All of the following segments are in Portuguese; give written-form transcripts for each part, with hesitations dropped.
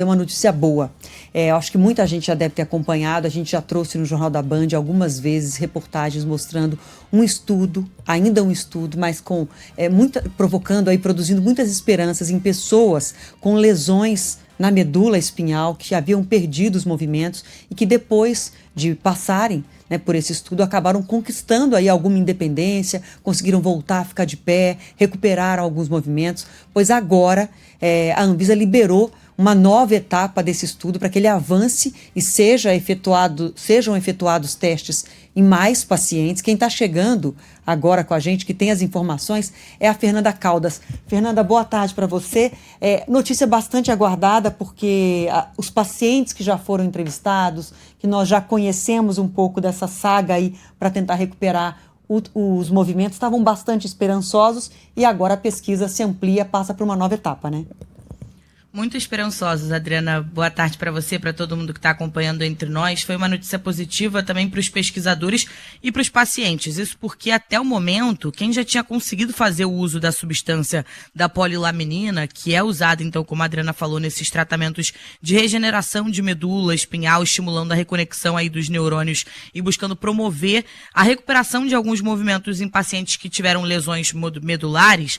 É uma notícia boa. Acho que muita gente já deve ter acompanhado, a gente já trouxe no Jornal da Band algumas vezes reportagens mostrando um estudo, ainda um estudo, mas provocando aí, produzindo muitas esperanças em pessoas com lesões na medula espinhal, que haviam perdido os movimentos e que depois de passarem, né, por esse estudo, acabaram conquistando aí alguma independência, conseguiram voltar a ficar de pé, recuperaram alguns movimentos, pois agora a Anvisa liberou uma nova etapa desse estudo para que ele avance e sejam efetuados testes em mais pacientes. Quem está chegando agora com a gente, que tem as informações, é a Fernanda Caldas. Fernanda, boa tarde para você. Notícia bastante aguardada, porque os pacientes que já foram entrevistados, que nós já conhecemos um pouco dessa saga aí para tentar recuperar os movimentos, estavam bastante esperançosos e agora a pesquisa se amplia, passa para uma nova etapa, né? Muito esperançosos, Adriana. Boa tarde para você, para todo mundo que está acompanhando entre nós. Foi uma notícia positiva também para os pesquisadores e para os pacientes. Isso porque até o momento, quem já tinha conseguido fazer o uso da substância da polilaminina, que é usada, então, como a Adriana falou, nesses tratamentos de regeneração de medula espinhal, estimulando a reconexão aí dos neurônios e buscando promover a recuperação de alguns movimentos em pacientes que tiveram lesões medulares,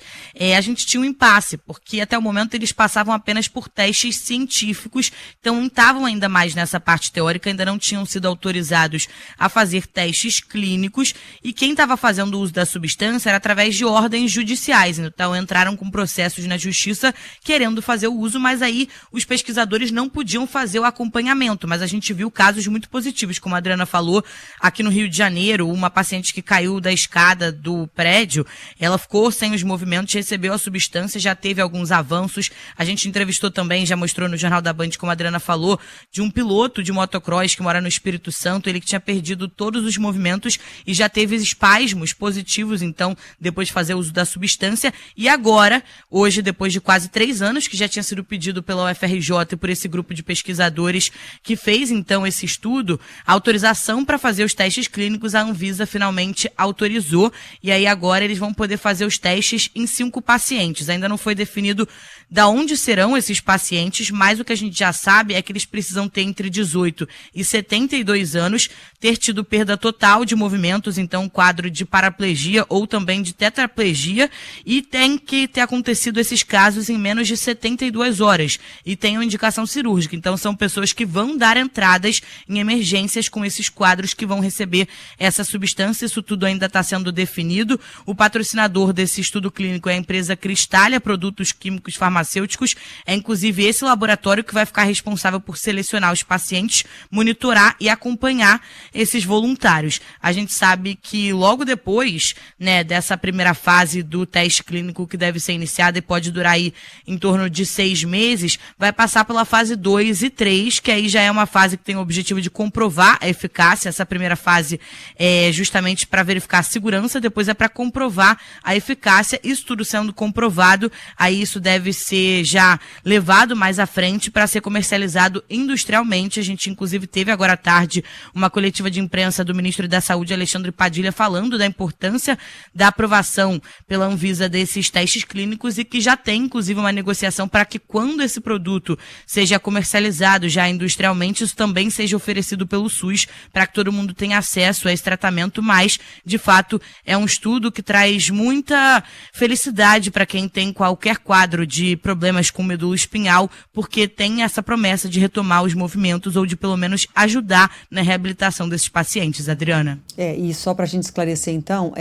a gente tinha um impasse, porque até o momento eles passavam apenas por testes científicos, então não estavam ainda mais nessa parte teórica, ainda não tinham sido autorizados a fazer testes clínicos, e quem estava fazendo o uso da substância era através de ordens judiciais, então entraram com processos na justiça querendo fazer o uso, mas aí os pesquisadores não podiam fazer o acompanhamento, mas a gente viu casos muito positivos, como a Adriana falou, aqui no Rio de Janeiro, uma paciente que caiu da escada do prédio, ela ficou sem os movimentos, recebeu a substância, já teve alguns avanços. A gente entrevistou também, já mostrou no Jornal da Band, como a Adriana falou, de um piloto de motocross que mora no Espírito Santo, ele que tinha perdido todos os movimentos e já teve espasmos positivos, então, depois de fazer uso da substância. E agora, hoje, depois de quase 3 anos, que já tinha sido pedido pela UFRJ e por esse grupo de pesquisadores que fez, então, esse estudo, a autorização para fazer os testes clínicos, a Anvisa finalmente autorizou, e aí agora eles vão poder fazer os testes em 5 pacientes. Ainda não foi definido da onde serão esses pacientes, mas o que a gente já sabe é que eles precisam ter entre 18 e 72 anos, ter tido perda total de movimentos, então um quadro de paraplegia ou também de tetraplegia, e tem que ter acontecido esses casos em menos de 72 horas, e tem uma indicação cirúrgica, então são pessoas que vão dar entradas em emergências com esses quadros que vão receber essa substância. Isso tudo ainda está sendo definido. O patrocinador desse estudo clínico é a empresa Cristália Produtos Químicos Farmacêuticos. É inclusive esse laboratório que vai ficar responsável por selecionar os pacientes, monitorar e acompanhar esses voluntários. A gente sabe que logo depois, né, dessa primeira fase do teste clínico, que deve ser iniciada e pode durar aí em torno de 6 meses, vai passar pela fase 2 e 3, que aí já é uma fase que tem o objetivo de comprovar a eficácia. Essa primeira fase é justamente para verificar a segurança, depois é para comprovar a eficácia. Isso tudo sendo comprovado, aí isso deve ser já levado mais à frente para ser comercializado industrialmente. A gente, inclusive, teve agora à tarde uma coletiva de imprensa do ministro da Saúde, Alexandre Padilha, falando da importância da aprovação pela Anvisa desses testes clínicos, e que já tem, inclusive, uma negociação para que, quando esse produto seja comercializado já industrialmente, isso também seja oferecido pelo SUS, para que todo mundo tenha acesso a esse tratamento. Mas, de fato, é um estudo que traz muita felicidade para quem tem qualquer quadro de problemas com medula espinhal, porque tem essa promessa de retomar os movimentos ou de pelo menos ajudar na reabilitação desses pacientes, Adriana. E só para a gente esclarecer então,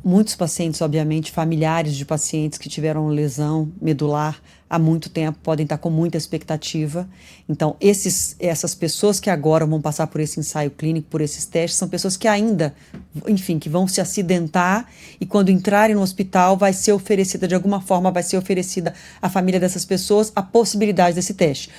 muitos pacientes, obviamente, familiares de pacientes que tiveram lesão medular há muito tempo, podem estar com muita expectativa. Então, essas pessoas que agora vão passar por esse ensaio clínico, por esses testes, são pessoas que ainda, enfim, que vão se acidentar, e quando entrarem no hospital vai ser oferecida, de alguma forma, vai ser oferecida à família dessas pessoas a possibilidade desse teste.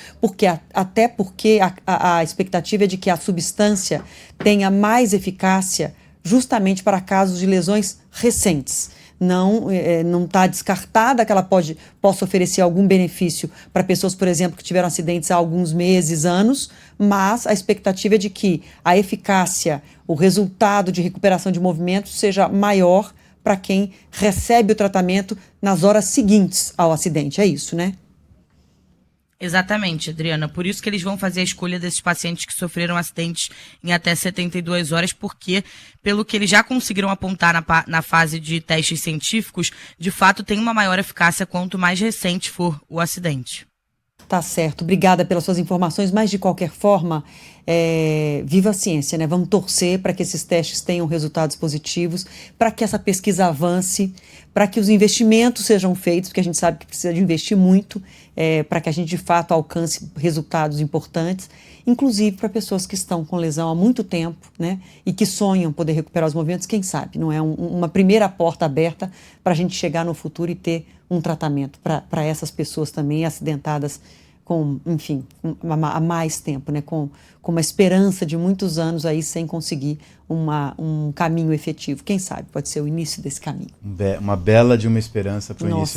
Até porque a expectativa é de que a substância tenha mais eficácia justamente para casos de lesões recentes. Não está descartada que ela possa oferecer algum benefício para pessoas, por exemplo, que tiveram acidentes há alguns meses, anos, mas a expectativa é de que a eficácia, o resultado de recuperação de movimento seja maior para quem recebe o tratamento nas horas seguintes ao acidente. É isso, né? Exatamente, Adriana. Por isso que eles vão fazer a escolha desses pacientes que sofreram acidentes em até 72 horas, porque, pelo que eles já conseguiram apontar na fase de testes científicos, de fato tem uma maior eficácia quanto mais recente for o acidente. Tá certo, obrigada pelas suas informações, mas de qualquer forma, viva a ciência, né? Vamos torcer para que esses testes tenham resultados positivos, para que essa pesquisa avance, para que os investimentos sejam feitos, porque a gente sabe que precisa de investir muito, para que a gente de fato alcance resultados importantes, inclusive para pessoas que estão com lesão há muito tempo, né? E que sonham poder recuperar os movimentos, quem sabe, não é uma primeira porta aberta para a gente chegar no futuro e ter um tratamento para essas pessoas também acidentadas com, enfim, há mais tempo, né? Com uma esperança de muitos anos aí sem conseguir um caminho efetivo. Quem sabe pode ser o início desse caminho. Uma bela de uma esperança para o início.